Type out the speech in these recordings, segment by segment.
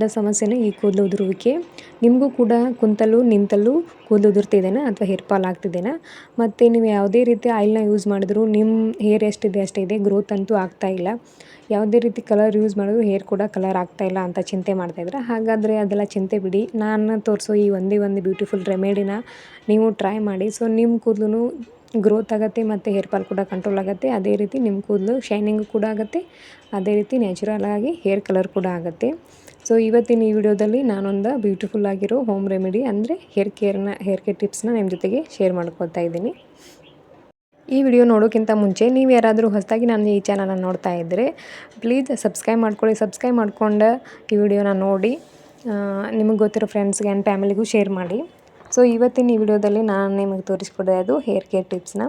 ದೊಡ್ಡ ಸಮಸ್ಯೆನೇ ಈ ಕೂದಲು ಉದುರುವಿಕೆ. ನಿಮಗೂ ಕೂಡ ಕುಂತಲ್ಲೂ ನಿಂತಲ್ಲೂ ಕೂದಲು ಉದುರ್ತಿದೆಯಾ ಅಥವಾ ಹೇರ್ ಫಾಲ್ ಆಗ್ತಿದೆಯಾ? ಮತ್ತು ನೀವು ಯಾವುದೇ ರೀತಿ ಆಯಿಲ್ನ ಯೂಸ್ ಮಾಡಿದ್ರು ನಿಮ್ಮ ಹೇರ್ ಎಷ್ಟಿದೆ ಅಷ್ಟೇ ಇದೆ, ಗ್ರೋತ್ ಅಂತೂ ಆಗ್ತಾಯಿಲ್ಲ. ಯಾವುದೇ ರೀತಿ ಕಲರ್ ಯೂಸ್ ಮಾಡಿದ್ರು ಹೇರ್ ಕೂಡ ಕಲರ್ ಆಗ್ತಾಯಿಲ್ಲ ಅಂತ ಚಿಂತೆ ಮಾಡ್ತಾಯಿದ್ರೆ, ಹಾಗಾದರೆ ಅದೆಲ್ಲ ಚಿಂತೆ ಬಿಡಿ. ನಾನು ತೋರಿಸೋ ಈ ಒಂದೇ ಒಂದು ಬ್ಯೂಟಿಫುಲ್ ರೆಮಿಡಿನ ನೀವು ಟ್ರೈ ಮಾಡಿ. ಸೊ ನಿಮ್ಮ ಕೂದಲು ಗ್ರೋತ್ ಆಗುತ್ತೆ ಮತ್ತು ಹೇರ್ ಫಾಲ್ ಕೂಡ ಕಂಟ್ರೋಲ್ ಆಗುತ್ತೆ. ಅದೇ ರೀತಿ ನಿಮ್ಮ ಕೂದಲು ಶೈನಿಂಗು ಕೂಡ ಆಗುತ್ತೆ. ಅದೇ ರೀತಿ ನ್ಯಾಚುರಲ್ ಆಗಿ ಹೇರ್ ಕಲರ್ ಕೂಡ ಆಗುತ್ತೆ. ಸೊ ಇವತ್ತಿನ ಈ ವಿಡಿಯೋದಲ್ಲಿ ನಾನೊಂದು ಬ್ಯೂಟಿಫುಲ್ ಆಗಿರೋ ಹೋಮ್ ರೆಮಿಡಿ ಅಂದರೆ ಹೇರ್ ಕೇರ್ ಟಿಪ್ಸ್ನ ನಿಮ್ಮ ಜೊತೆಗೆ ಶೇರ್ ಮಾಡ್ಕೊತಾ ಇದ್ದೀನಿ. ಈ ವಿಡಿಯೋ ನೋಡೋಕ್ಕಿಂತ ಮುಂಚೆ ನೀವು ಯಾರಾದರೂ ಹೊಸದಾಗಿ ನಾನು ಈ ಚಾನಲನ್ನು ನೋಡ್ತಾ ಇದ್ದರೆ ಪ್ಲೀಸ್ ಸಬ್ಸ್ಕ್ರೈಬ್ ಮಾಡ್ಕೊಳ್ಳಿ. ಸಬ್ಸ್ಕ್ರೈಬ್ ಮಾಡ್ಕೊಂಡು ಈ ವಿಡಿಯೋನ ನೋಡಿ ನಿಮಗೆ ಗೊತ್ತಿರೋ ಫ್ರೆಂಡ್ಸ್ಗೆ ಆ್ಯಂಡ್ ಫ್ಯಾಮಿಲಿಗೂ ಶೇರ್ ಮಾಡಿ. ಸೊ ಇವತ್ತಿನ ಈ ವಿಡಿಯೋದಲ್ಲಿ ನಾನು ನಿಮಗೆ ತೋರಿಸ್ಕೊಡೋದು ಹೇರ್ ಕೇರ್ ಟಿಪ್ಸ್ನ.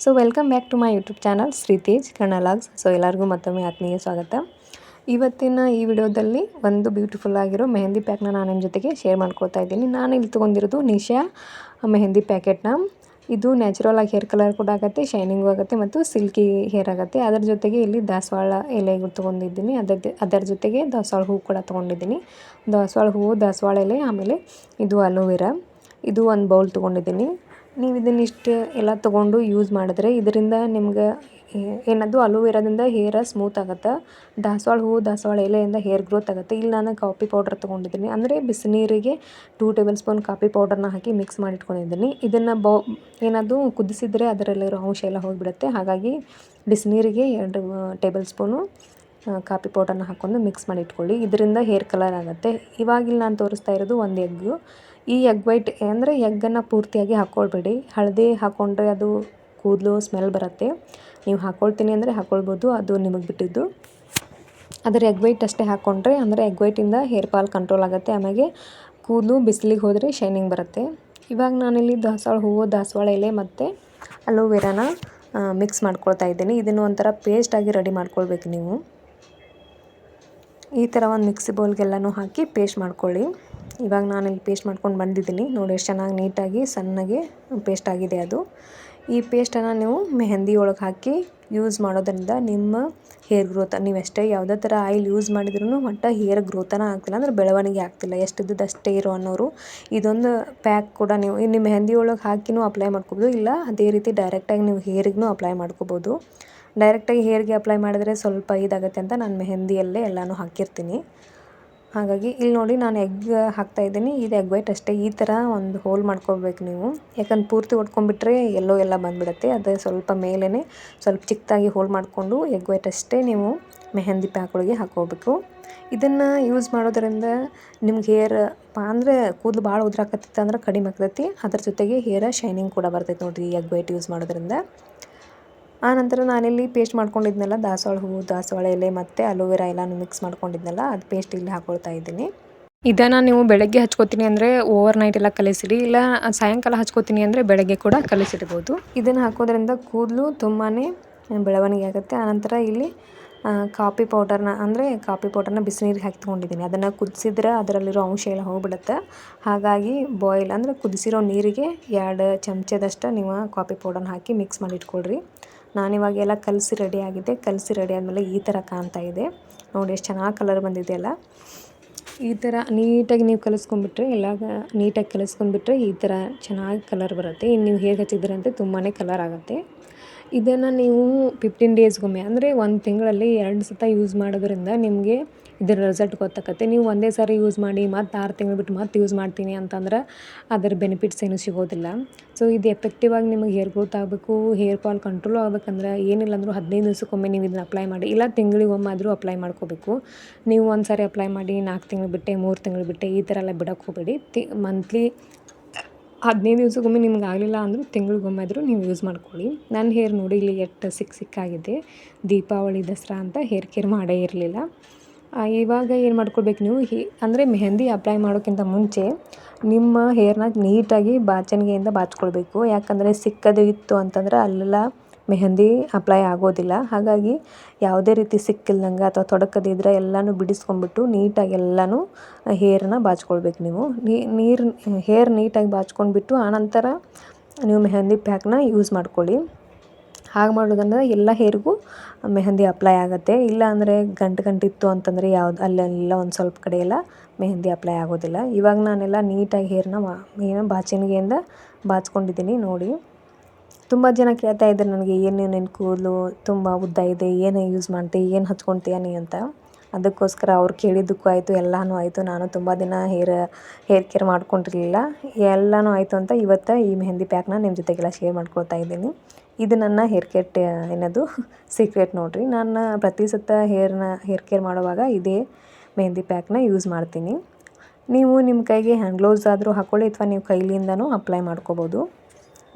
So welcome back to my YouTube channel Shritej Kannada logs. So ಎಲ್ಲರಿಗೂ ಮತ್ತೊಮ್ಮೆ ಆತ್ಮೀಯ ಸ್ವಾಗತ. ಇವತ್ತಿನ ಈ ವಿಡಿಯೋದಲ್ಲಿ ಒಂದು ಬ್ಯೂಟಿಫುಲ್ ಆಗಿರೋ ಮೆಹಂದಿ ಪ್ಯಾಕ್ನ ನಾನು ನಿಮ್ಮ ಜೊತೆಗೆ ಶೇರ್ ಮಾಡ್ಕೊಳ್ತಾ ಇದ್ದೀನಿ. ನಾನು ಇಲ್ಲಿ ತೊಗೊಂಡಿರೋದು ನಿಶಾ ಮೆಹಂದಿ ಪ್ಯಾಕೆಟ್ನ. ಇದು ನ್ಯಾಚುರಲ್ ಆಗಿ ಹೇರ್ ಕಲರ್ ಕೂಡ ಆಗುತ್ತೆ, ಶೈನಿಂಗು ಆಗುತ್ತೆ ಮತ್ತು ಸಿಲ್ಕಿ ಹೇರ್ ಆಗುತ್ತೆ. ಅದರ ಜೊತೆಗೆ ಇಲ್ಲಿ ದಾಸವಾಳ ಎಲೆಗಳು ತೊಗೊಂಡಿದ್ದೀನಿ. ಅದರ ಜೊತೆಗೆ ದಾಸವಾಳ ಹೂವು ಕೂಡ ತೊಗೊಂಡಿದ್ದೀನಿ. ದಾಸವಾಳ ಹೂವು, ದಾಸವಾಳ ಎಲೆ, ಆಮೇಲೆ ಇದು ಅಲೋವೆರಾ, ಇದು ಒಂದು ಬೌಲ್ ತೊಗೊಂಡಿದ್ದೀನಿ. ನೀವು ಇದನ್ನಿಷ್ಟು ಎಲ್ಲ ತೊಗೊಂಡು ಯೂಸ್ ಮಾಡಿದ್ರೆ ಇದರಿಂದ ನಿಮ್ಗೆ ಏನದು ಅಲೋವೆರಾದಿಂದ ಹೇರ ಸ್ಮೂತ್ ಆಗುತ್ತೆ. ದಾಸವಾಳ ಹೂವು, ದಾಸವಾಳ ಎಲೆಯಿಂದ ಹೇರ್ ಗ್ರೋತ್ ಆಗುತ್ತೆ. ಇಲ್ಲಿ ನಾನು ಕಾಫಿ ಪೌಡರ್ ತೊಗೊಂಡಿದ್ದೀನಿ. ಅಂದರೆ ಬಿಸಿನೀರಿಗೆ 2 ಟೇಬಲ್ ಸ್ಪೂನ್ ಕಾಫಿ ಪೌಡರ್ನ ಹಾಕಿ ಮಿಕ್ಸ್ ಮಾಡಿ ಇಟ್ಕೊಂಡಿದ್ದೀನಿ. ಇದನ್ನು ಏನದು ಕುದಿಸಿದರೆ ಅದರಲ್ಲಿರೋ ಅಂಶ ಎಲ್ಲ ಹೋಗಿಬಿಡುತ್ತೆ. ಹಾಗಾಗಿ ಬಿಸಿನೀರಿಗೆ 2 ಟೇಬಲ್ ಸ್ಪೂನು ಕಾಫಿ ಪೌಡರ್ನ ಹಾಕ್ಕೊಂಡು ಮಿಕ್ಸ್ ಮಾಡಿ ಇಟ್ಕೊಳ್ಳಿ. ಇದರಿಂದ ಹೇರ್ ಕಲರ್ ಆಗುತ್ತೆ. ಇವಾಗಿಲ್ಲಿ ನಾನು ತೋರಿಸ್ತಾ ಇರೋದು ಒಂದು ಎಗ್ಗು. ಈ ಎಗ್ ವೈಟ್ ಅಂದರೆ ಎಗ್ಗನ್ನು ಪೂರ್ತಿಯಾಗಿ ಹಾಕ್ಕೊಳ್ಬೇಡಿ. ಹಳದಿ ಹಾಕ್ಕೊಂಡ್ರೆ ಅದು ಕೂದಲು ಸ್ಮೆಲ್ ಬರುತ್ತೆ. ನೀವು ಹಾಕ್ಕೊಳ್ತೀನಿ ಅಂದರೆ ಹಾಕ್ಕೊಳ್ಬೋದು, ಅದು ನಿಮಗೆ ಬಿಟ್ಟಿದ್ದು. ಆದರೆ ಎಗ್ ವೈಟ್ ಅಷ್ಟೇ ಹಾಕ್ಕೊಂಡ್ರೆ ಅಂದರೆ ಎಗ್ ವೈಟಿಂದ ಹೇರ್ ಫಾಲ್ ಕಂಟ್ರೋಲ್ ಆಗುತ್ತೆ. ಆಮೇಲೆ ಕೂದಲು ಬಿಸಿಲಿಗೆ ಹೋದರೆ ಶೈನಿಂಗ್ ಬರುತ್ತೆ. ಇವಾಗ ನಾನಿಲ್ಲಿ ದಾಸವಾಳ ಹೂವು, ದಾಸವಾಳ ಎಲೆ ಮತ್ತು ಅಲೋವೆರಾನ ಮಿಕ್ಸ್ ಮಾಡ್ಕೊಳ್ತಾ ಇದ್ದೀನಿ. ಇದನ್ನು ಒಂಥರ ಪೇಸ್ಟಾಗಿ ರೆಡಿ ಮಾಡ್ಕೊಳ್ಬೇಕು ನೀವು. ಈ ಥರ ಒಂದು ಮಿಕ್ಸಿ ಬೌಲ್ಗೆಲ್ಲನೂ ಹಾಕಿ ಪೇಸ್ಟ್ ಮಾಡ್ಕೊಳ್ಳಿ. ಇವಾಗ ನಾನಿಲ್ಲಿ ಪೇಸ್ಟ್ ಮಾಡ್ಕೊಂಡು ಬಂದಿದ್ದೀನಿ. ನೋಡಿ ಎಷ್ಟು ಚೆನ್ನಾಗಿ ನೀಟಾಗಿ ಸಣ್ಣಗೆ ಪೇಸ್ಟ್ ಆಗಿದೆ ಅದು. ಈ ಪೇಸ್ಟನ್ನು ನೀವು ಮೆಹಂದಿ ಒಳಗೆ ಹಾಕಿ ಯೂಸ್ ಮಾಡೋದ್ರಿಂದ ನಿಮ್ಮ ಹೇರ್ ಗ್ರೋತ್, ನೀವು ಎಷ್ಟೇ ಯಾವುದೇ ಥರ ಆಯಿಲ್ ಯೂಸ್ ಮಾಡಿದ್ರೂ ಒಟ್ಟು ಹೇರ್ ಗ್ರೋತನ ಆಗ್ತಿಲ್ಲ, ಅಂದರೆ ಬೆಳವಣಿಗೆ ಆಗ್ತಿಲ್ಲ, ಎಷ್ಟಿದ್ದದ್ದು ಅಷ್ಟೇ ಇರೋ ಅನ್ನೋರು ಇದೊಂದು ಪ್ಯಾಕ್ ಕೂಡ ನೀವು ನಿಮ್ಮ ಮೆಹಂದಿ ಒಳಗೆ ಹಾಕಿನೂ ಅಪ್ಲೈ ಮಾಡ್ಕೋಬೋದು. ಇಲ್ಲ ಅದೇ ರೀತಿ ಡೈರೆಕ್ಟಾಗಿ ನೀವು ಹೇರಿಗೂ ಅಪ್ಲೈ ಮಾಡ್ಕೋಬೋದು. ಡೈರೆಕ್ಟಾಗಿ ಹೇರ್ಗೆ ಅಪ್ಲೈ ಮಾಡಿದ್ರೆ ಸ್ವಲ್ಪ ಇದಾಗುತ್ತೆ ಅಂತ ನಾನು ಮೆಹಂದಿಯಲ್ಲೇ ಎಲ್ಲನೂ ಹಾಕಿರ್ತೀನಿ. ಹಾಗಾಗಿ ಇಲ್ಲಿ ನೋಡಿ ನಾನು ಎಗ್ ಹಾಕ್ತಾಯಿದ್ದೀನಿ. ಇದು ಎಗ್ ವೈಟ್ ಅಷ್ಟೇ. ಈ ಥರ ಒಂದು ಹೋಲ್ ಮಾಡ್ಕೊಳ್ಬೇಕು ನೀವು. ಯಾಕಂದ್ರೆ ಪೂರ್ತಿ ಒಡ್ಕೊಂಡ್ಬಿಟ್ರೆ ಎಲ್ಲ ಬಂದುಬಿಡುತ್ತೆ. ಅದು ಸ್ವಲ್ಪ ಮೇಲೇ ಸ್ವಲ್ಪ ಚಿಕ್ಕದಾಗಿ ಹೋಲ್ ಮಾಡಿಕೊಂಡು ಎಗ್ ವೈಟ್ ಅಷ್ಟೇ ನೀವು ಮೆಹಂದಿ ಪ್ಯಾಕ್ ಒಳಗೆ ಹಾಕ್ಕೋಬೇಕು. ಇದನ್ನು ಯೂಸ್ ಮಾಡೋದ್ರಿಂದ ನಿಮ್ಗೆ ಹೇರ್ ಅಂದರೆ ಕೂದಲು ಭಾಳ ಉದ್ರಾಕತ್ತಿತ್ತು ಅಂದ್ರೆ ಕಡಿಮೆ ಆಗ್ತೈತಿ. ಅದ್ರ ಜೊತೆಗೆ ಹೇರ ಶೈನಿಂಗ್ ಕೂಡ ಬರ್ತೈತೆ ನೋಡಿರಿ ಎಗ್ ವೈಟ್ ಯೂಸ್ ಮಾಡೋದ್ರಿಂದ. ಆನಂತರ ನಾನಿಲ್ಲಿ ಪೇಸ್ಟ್ ಮಾಡ್ಕೊಂಡಿದ್ನಲ್ಲ ದಾಸವಾಳ ಹೂವು, ದಾಸವಾಳ ಎಲೆ ಮತ್ತು ಅಲೋವೆರಾ ಎಲ್ಲನೂ ಮಿಕ್ಸ್ ಮಾಡ್ಕೊಂಡಿದ್ನಲ್ಲ ಅದು ಪೇಸ್ಟ್ ಇಲ್ಲಿ ಹಾಕ್ಕೊಳ್ತಾ ಇದ್ದೀನಿ. ಇದನ್ನು ನೀವು ಬೆಳಗ್ಗೆ ಹಚ್ಕೋತೀನಿ ಅಂದರೆ ಓವರ್ ನೈಟ್ ಎಲ್ಲ ಕಲಿಸಿಡಿ. ಇಲ್ಲ ಸಾಯಂಕಾಲ ಹಚ್ಕೋತೀನಿ ಅಂದರೆ ಬೆಳಗ್ಗೆ ಕೂಡ ಕಲಿಸಿಡ್ಬೋದು. ಇದನ್ನು ಹಾಕೋದ್ರಿಂದ ಕೂದಲು ತುಂಬಾ ಬೆಳವಣಿಗೆ ಆಗುತ್ತೆ. ಆನಂತರ ಇಲ್ಲಿ ಕಾಫಿ ಪೌಡರ್ನ ಬಿಸಿನೀರಿಗೆ ಹಾಕಿ ತೊಗೊಂಡಿದ್ದೀನಿ. ಅದನ್ನು ಕುದಿಸಿದ್ರೆ ಅದರಲ್ಲಿರೋ ಅಂಶ ಎಲ್ಲ ಹೋಗ್ಬಿಡುತ್ತೆ. ಹಾಗಾಗಿ ಬಾಯ್ಲ್ ಅಂದರೆ ಕುದಿಸಿರೋ ನೀರಿಗೆ 2 ಚಮಚದಷ್ಟು ನೀವು ಕಾಫಿ ಪೌಡರ್ನ ಹಾಕಿ ಮಿಕ್ಸ್ ಮಾಡಿ ಇಟ್ಕೊಳ್ರಿ. ನಾನಿವಾಗೆಲ್ಲ ಕಲಸಿ ರೆಡಿ ಆಗಿದೆ. ಕಲಸಿ ರೆಡಿ ಆದಮೇಲೆ ಈ ಥರ ಕಾಣ್ತಾ ಇದೆ ನೋಡಿ, ಎಷ್ಟು ಚೆನ್ನಾಗಿ ಕಲರ್ ಬಂದಿದೆಯಲ್ಲ. ಈ ಥರ ನೀಟಾಗಿ ನೀವು ಕಲಿಸ್ಕೊಂಡ್ಬಿಟ್ರೆ ನೀಟಾಗಿ ಕಲಿಸ್ಕೊಂಡ್ಬಿಟ್ರೆ ಈ ಥರ ಚೆನ್ನಾಗಿ ಕಲರ್ ಬರುತ್ತೆ. ಇನ್ನು ನೀವು ಹೇಗೆ ಹಚ್ಚಿದ್ರೆ ಅಂತ ತುಂಬಾ ಕಲರ್ ಆಗುತ್ತೆ. ಇದನ್ನು ನೀವು 15 ಡೇಸ್ಗೊಮ್ಮೆ ಅಂದರೆ 1 ತಿಂಗಳಲ್ಲಿ 2 ಸತ ಯೂಸ್ ಮಾಡೋದ್ರಿಂದ ನಿಮಗೆ ಇದರ ರಿಸಲ್ಟ್ ಗೊತ್ತಾಗುತ್ತೆ. ನೀವು ಒಂದೇ ಸಾರಿ ಯೂಸ್ ಮಾಡಿ ಮತ್ತು 6 ತಿಂಗಳು ಬಿಟ್ಟು ಮತ್ತೆ ಯೂಸ್ ಮಾಡ್ತೀನಿ ಅಂತಂದ್ರೆ ಅದರ ಬೆನಿಫಿಟ್ಸ್ ಏನೂ ಸಿಗೋದಿಲ್ಲ. ಸೊ ಇದು ಎಫೆಕ್ಟಿವ್ ಆಗಿ ನಿಮಗೆ ಹೇರ್ ಗ್ರೋತ್ ಆಗಬೇಕು, ಹೇರ್ ಫಾಲ್ ಕಂಟ್ರೋಲ್ ಆಗ್ಬೇಕಂದ್ರೆ ಏನಿಲ್ಲ ಅಂದರೂ 15 ದಿವಸಕ್ಕೊಮ್ಮೆ ನೀವು ಇದನ್ನು ಅಪ್ಲೈ ಮಾಡಿ. ಇಲ್ಲ ತಿಂಗಳಿಗೊಮ್ಮೆ ಆದರೂ ಅಪ್ಲೈ ಮಾಡ್ಕೋಬೇಕು. ನೀವು ಒಂದು ಸಾರಿ ಅಪ್ಲೈ ಮಾಡಿ 4 ತಿಂಗಳು ಬಿಟ್ಟೆ, 3 ತಿಂಗಳು ಬಿಟ್ಟೆ ಈ ಥರ ಎಲ್ಲ ಬಿಡೋಕ್ಕೆ ಹೋಗಬೇಡಿ. ಮಂತ್ಲಿ 15 ದಿವಸಕ್ಕೊಮ್ಮೆ ನಿಮ್ಗೆ ಆಗಲಿಲ್ಲ ಅಂದರೂ ತಿಂಗಳಿಗೊಮ್ಮೆ ಆದರೂ ನೀವು ಯೂಸ್ ಮಾಡ್ಕೊಳ್ಳಿ. ನನ್ನ ಹೇರ್ ನೋಡಿ ಇಲ್ಲಿ ಎಷ್ಟು ಸಿಕ್ಕಾಗಿದೆ. ದೀಪಾವಳಿ ದಸರಾ ಅಂತ ಹೇರ್ ಕೇರ್ ಮಾಡೇ ಇರಲಿಲ್ಲ. ಇವಾಗ ಏನು ಮಾಡ್ಕೊಳ್ಬೇಕು ನೀವು ಅಂದರೆ ಮೆಹಂದಿ ಅಪ್ಲೈ ಮಾಡೋಕ್ಕಿಂತ ಮುಂಚೆ ನಿಮ್ಮ ಹೇರ್ನ ನೀಟಾಗಿ ಬಾಚಣಿಗೆಯಿಂದ ಬಾಚ್ಕೊಳ್ಬೇಕು. ಯಾಕಂದರೆ ಸಿಕ್ಕದು ಇತ್ತು ಅಂತಂದ್ರೆ ಅಲ್ಲೆಲ್ಲ ಮೆಹಂದಿ ಅಪ್ಲೈ ಆಗೋದಿಲ್ಲ. ಹಾಗಾಗಿ ಯಾವುದೇ ರೀತಿ ಸಿಕ್ಕಿಲ್ದಂಗೆ ಅಥವಾ ತೊಡಕದಿದ್ರೆ ಎಲ್ಲನೂ ಬಿಡಿಸ್ಕೊಂಡ್ಬಿಟ್ಟು ನೀಟಾಗಿ ಎಲ್ಲನೂ ಹೇರನ್ನ ಬಾಚ್ಕೊಳ್ಬೇಕು ನೀವು. ಹೇರ್ ನೀಟಾಗಿ ಬಾಚ್ಕೊಂಡ್ಬಿಟ್ಟು ಆನಂತರ ನೀವು ಮೆಹಂದಿ ಪ್ಯಾಕ್ನ ಯೂಸ್ ಮಾಡ್ಕೊಳ್ಳಿ. ಹಾಗೆ ಮಾಡೋದಂದ್ರೆ ಎಲ್ಲ ಹೇರಿಗೂ ಮೆಹಂದಿ ಅಪ್ಲೈ ಆಗುತ್ತೆ. ಇಲ್ಲ ಅಂದರೆ ಗಂಟಿತ್ತು ಅಂತಂದರೆ ಯಾವ್ದು ಅಲ್ಲೆಲ್ಲ ಒಂದು ಸ್ವಲ್ಪ ಕಡೆ ಎಲ್ಲ ಮೆಹಂದಿ ಅಪ್ಲೈ ಆಗೋದಿಲ್ಲ. ಇವಾಗ ನಾನೆಲ್ಲ ನೀಟಾಗಿ ಹೇರನ್ನ ಬಾಚಣಿಗೆಯಿಂದ ಬಾಚ್ಕೊಂಡಿದ್ದೀನಿ ನೋಡಿ. ತುಂಬ ಜನ ಕೇಳ್ತಾ ಇದ್ದಾರೆ ನನಗೆ, ನಿನ್ನ ಕೂದಲು ತುಂಬ ಉದ್ದ ಇದೆ, ಏನು ಯೂಸ್ ಮಾಡ್ತೀಯ, ಏನು ಹಚ್ಕೊತೀಯ ನೀ ಅಂತ. ಅದಕ್ಕೋಸ್ಕರ ಅವ್ರು ಕೇಳಿದ್ದಕ್ಕೂ ಆಯಿತು, ಎಲ್ಲನೂ ಆಯಿತು. ನಾನು ತುಂಬ ದಿನ ಹೇರ್ ಕೇರ್ ಮಾಡ್ಕೊಂಡಿರಲಿಲ್ಲ, ಎಲ್ಲನೂ ಆಯಿತು ಅಂತ ಇವತ್ತು ಈ ಮೆಹಂದಿ ಪ್ಯಾಕ್ನ ನಿಮ್ಮ ಜೊತೆಗೆಲ್ಲ ಶೇರ್ ಮಾಡ್ಕೊಳ್ತಾ ಇದ್ದೀನಿ. ಇದು ನನ್ನ ಹೇರ್ ಕೇರ್ ಏನದು ಸೀಕ್ರೆಟ್ ನೋಡಿರಿ. ನಾನು ಪ್ರತಿ ಸತ ಹೇರ್ ಕೇರ್ ಮಾಡುವಾಗ ಇದೇ ಮೆಹಂದಿ ಪ್ಯಾಕ್ನ ಯೂಸ್ ಮಾಡ್ತೀನಿ. ನೀವು ನಿಮ್ಮ ಕೈಗೆ ಹ್ಯಾಂಡ್ ಗ್ಲೌಸ್ ಆದರೂ ಹಾಕ್ಕೊಳ್ಳಿ, ಅಥವಾ ನೀವು ಕೈಲಿಂದನೂ ಅಪ್ಲೈ ಮಾಡ್ಕೋಬೋದು.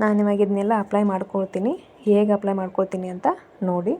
ನಾನು ನಿಮಗೆ ಇದನ್ನೆಲ್ಲ ಅಪ್ಲೈ ಮಾಡ್ಕೊಳ್ತೀನಿ, ಹೇಗೆ ಅಪ್ಲೈ ಮಾಡ್ಕೊಳ್ತೀನಿ ಅಂತ ನೋಡಿ.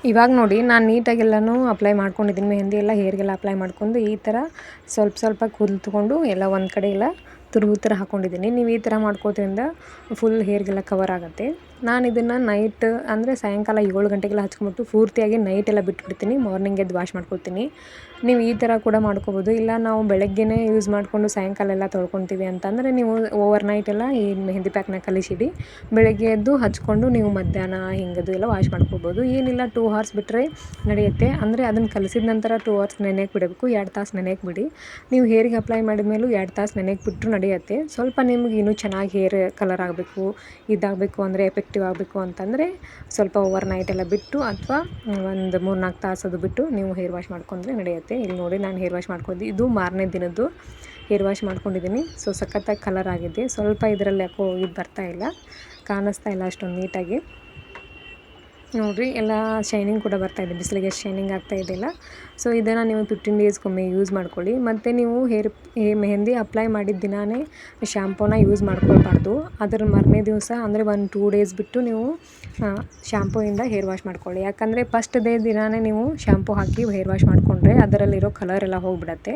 ಇವಾಗ ನೋಡಿ ನಾನು ನೀಟಾಗೆಲ್ಲನೂ ಅಪ್ಲೈ ಮಾಡ್ಕೊಂಡಿದ್ದೀನಿ. ಮೆಹಂದಿ ಎಲ್ಲ ಹೇರಿಗೆಲ್ಲ ಅಪ್ಲೈ ಮಾಡ್ಕೊಂಡು ಈ ಥರ ಸ್ವಲ್ಪ ಕೂದಲು ತೊಗೊಂಡು ಎಲ್ಲ ಒಂದು ಕಡೆ ಎಲ್ಲ ತುರುವು ಥರ ಹಾಕ್ಕೊಂಡಿದ್ದೀನಿ. ನೀವು ಈ ಥರ ಮಾಡ್ಕೋದ್ರಿಂದ ಫುಲ್ ಹೇರ್ಗೆಲ್ಲ ಕವರ್ ಆಗುತ್ತೆ. ನಾನು ಇದನ್ನು ನೈಟ್ ಅಂದರೆ ಸಾಯಂಕಾಲ 7 ಗಂಟೆಗೆಲ್ಲ ಹಚ್ಕೊಂಬಿಟ್ಟು ಪೂರ್ತಿಯಾಗಿ ನೈಟೆಲ್ಲ ಬಿಟ್ಬಿಡ್ತೀನಿ. ಮಾರ್ನಿಂಗ್ ಎದ್ದು ವಾಶ್ ಮಾಡ್ಕೊತೀನಿ. ನೀವು ಈ ಥರ ಕೂಡ ಮಾಡ್ಕೋಬೋದು. ಇಲ್ಲ ನಾವು ಬೆಳಗ್ಗೆನೇ ಯೂಸ್ ಮಾಡಿಕೊಂಡು ಸಾಯಂಕಾಲ ಎಲ್ಲ ತೊಳ್ಕೊತೀವಿ ಅಂತಂದರೆ ನೀವು ಓವರ್ ನೈಟೆಲ್ಲ ಈ ಮೆಹಂದಿ ಪ್ಯಾಕ್ನ ಕಲಿಸಿಡಿ. ಬೆಳಗ್ಗೆ ಎದ್ದು ಹಚ್ಕೊಂಡು ನೀವು ಮಧ್ಯಾಹ್ನ ಹಿಂಗದು ಎಲ್ಲ ವಾಶ್ ಮಾಡ್ಕೋಬೋದು. ಏನಿಲ್ಲ 2 hours ಬಿಟ್ಟರೆ ನಡೆಯುತ್ತೆ. ಅಂದರೆ ಅದನ್ನು ಕಲಿಸಿದ ನಂತರ 2 hours ನೆನೆಯಕ್ಕೆ ಬಿಡಬೇಕು, 2 ತಾಸು ನೆನೆಯಕ್ಕೆ ಬಿಡಿ. ನೀವು ಹೇರಿಗೆ ಅಪ್ಲೈ ಮಾಡಿದ ಮೇಲೂ 2 ತಾಸು ನೆನೆಯಕ್ಕೆ ಬಿಟ್ಟರು ನಡೆಯುತ್ತೆ. ಸ್ವಲ್ಪ ನಿಮ್ಗೆ ಇನ್ನೂ ಚೆನ್ನಾಗಿ ಹೇರ್ ಕಲರ್ ಆಗಬೇಕು, ಇದಾಗಬೇಕು ಅಂದರೆ ಎಫೆಕ್ಟಿವ್ ಆಗಬೇಕು ಅಂತಂದರೆ ಸ್ವಲ್ಪ ಓವರ್ ನೈಟ್ ಎಲ್ಲ ಬಿಟ್ಟು ಅಥವಾ ಒಂದು 3-4 ತಾಸು ಅದು ಬಿಟ್ಟು ನೀವು ಹೇರ್ ವಾಶ್ ಮಾಡ್ಕೊಂಡ್ರೆ ನಡೆಯುತ್ತೆ. ಇಲ್ಲಿ ನೋಡಿ ನಾನು ಹೇರ್ ವಾಶ್ ಮಾಡ್ಕೊಂಡು ಇದು ಮಾರನೇ ದಿನದ್ದು ಹೇರ್ ವಾಶ್ ಮಾಡ್ಕೊಂಡಿದ್ದೀನಿ. ಸೊ ಸಖತ್ತಾಗಿ ಕಲರ್ ಆಗಿದೆ. ಸ್ವಲ್ಪ ಇದರಲ್ಲಿ ಯಾಕೋ ಇದು ಬರ್ತಾ ಇಲ್ಲ, ಕಾಣಿಸ್ತಾ ಇಲ್ಲ ಅಷ್ಟೊಂದು ನೀಟಾಗಿ. ನೋಡಿರಿ ಎಲ್ಲ ಶೈನಿಂಗ್ ಕೂಡ ಬರ್ತಾಯಿದೆ, ಬಿಸಿಲಿಗೆ ಶೈನಿಂಗ್ ಆಗ್ತಾ ಇದೆಯಲ್ಲ. ಸೊ ಇದನ್ನು ನೀವು 15 ಡೇಸ್ಗೊಮ್ಮೆ ಯೂಸ್ ಮಾಡ್ಕೊಳ್ಳಿ. ಮತ್ತು ನೀವು ಮೆಹಂದಿ ಅಪ್ಲೈ ಮಾಡಿದ ದಿನಾನೇ ಶ್ಯಾಂಪೂನ ಯೂಸ್ ಮಾಡ್ಕೊಳ್ಬಾರ್ದು. ಅದರ ಮಾರನೇ ದಿವಸ ಅಂದರೆ 1-2 ಡೇಸ್ ಬಿಟ್ಟು ನೀವು ಶ್ಯಾಂಪೂಯಿಂದ ಹೇರ್ ವಾಶ್ ಮಾಡ್ಕೊಳ್ಳಿ. ಯಾಕಂದರೆ ಫಸ್ಟ್ ಡೇ ದಿನಾನೇ ನೀವು ಶ್ಯಾಂಪೂ ಹಾಕಿ ಹೇರ್ ವಾಶ್ ಮಾಡಿಕೊಂಡ್ರೆ ಅದರಲ್ಲಿರೋ ಕಲರ್ ಎಲ್ಲ ಹೋಗಿಬಿಡತ್ತೆ.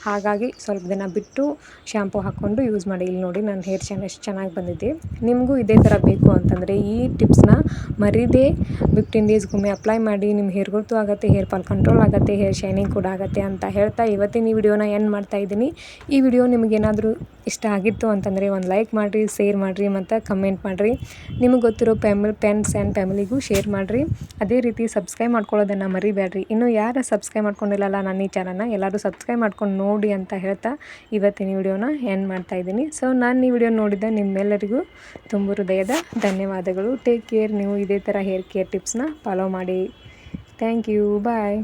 ಹಾಗಾಗಿ ಸ್ವಲ್ಪ ದಿನ ಬಿಟ್ಟು ಶ್ಯಾಂಪೂ ಹಾಕ್ಕೊಂಡು ಯೂಸ್ ಮಾಡಿ. ಇಲ್ಲಿ ನೋಡಿ ನನ್ನ ಹೇರ್ ಎಷ್ಟು ಚೆನ್ನಾಗಿ ಬಂದಿದೆ. ನಿಮಗೂ ಇದೇ ಥರ ಬೇಕು ಅಂತಂದರೆ ಈ ಟಿಪ್ಸ್ನ ಮರೀದೇ 15 ಡೇಸ್ಗೊಮ್ಮೆ ಅಪ್ಲೈ ಮಾಡಿ. ನಿಮ್ಮ ಹೇರ್ ಗ್ರೋತು ಆಗುತ್ತೆ, ಹೇರ್ ಫಾಲ್ ಕಂಟ್ರೋಲ್ ಆಗುತ್ತೆ, ಹೇರ್ ಶೈನಿಂಗ್ ಕೂಡ ಆಗುತ್ತೆ ಅಂತ ಹೇಳ್ತಾ ಇವತ್ತಿನ ಈ ವಿಡಿಯೋನ ಎಂಡ್ ಮಾಡ್ತಾಯಿದ್ದೀನಿ. ಈ ವಿಡಿಯೋ ನಿಮಗೇನಾದರೂ ಇಷ್ಟ ಆಗಿತ್ತು ಅಂತಂದರೆ ಒಂದು ಲೈಕ್ ಮಾಡಿರಿ, ಶೇರ್ ಮಾಡಿರಿ ಮತ್ತು ಕಮೆಂಟ್ ಮಾಡಿರಿ. ನಿಮಗೆ ಗೊತ್ತಿರೋ ಫ್ರೆಂಡ್ಸ್ ಆ್ಯಂಡ್ ಫ್ಯಾಮಿಲಿಗೂ ಶೇರ್ ಮಾಡಿರಿ. ಅದೇ ರೀತಿ ಸಬ್ಸ್ಕ್ರೈಬ್ ಮಾಡ್ಕೊಳ್ಳೋದನ್ನು ಮರಿಬೇಡ್ರಿ. ಇನ್ನೂ ಯಾರು ಸಬ್ಸ್ಕ್ರೈಬ್ ಮಾಡ್ಕೊಂಡಿಲ್ಲಲ್ಲ ನನ್ನ ಈ ಚಾನಲ್ನ ಎಲ್ಲರೂ ಸಬ್ಸ್ಕ್ರೈಬ್ ಮಾಡ್ಕೊಂಡು ನೋಡಿ ಅಂತ ಹೇಳ್ತಾ ಇವತ್ತಿನ ವಿಡಿಯೋನ ಎಂಡ್ ಮಾಡ್ತಾಯಿದ್ದೀನಿ. ಸೊ ನಾನು ಈ ವಿಡಿಯೋ ನೋಡಿದ ನಿಮ್ಮೆಲ್ಲರಿಗೂ ತುಂಬ ಹೃದಯದ ಧನ್ಯವಾದಗಳು. Take care. ನೀವು ಇದೇ ಥರ ಹೇರ್ ಕೇರ್ ಟಿಪ್ಸ್ನ ಫಾಲೋ ಮಾಡಿ. Thank you. ಬಾಯ್.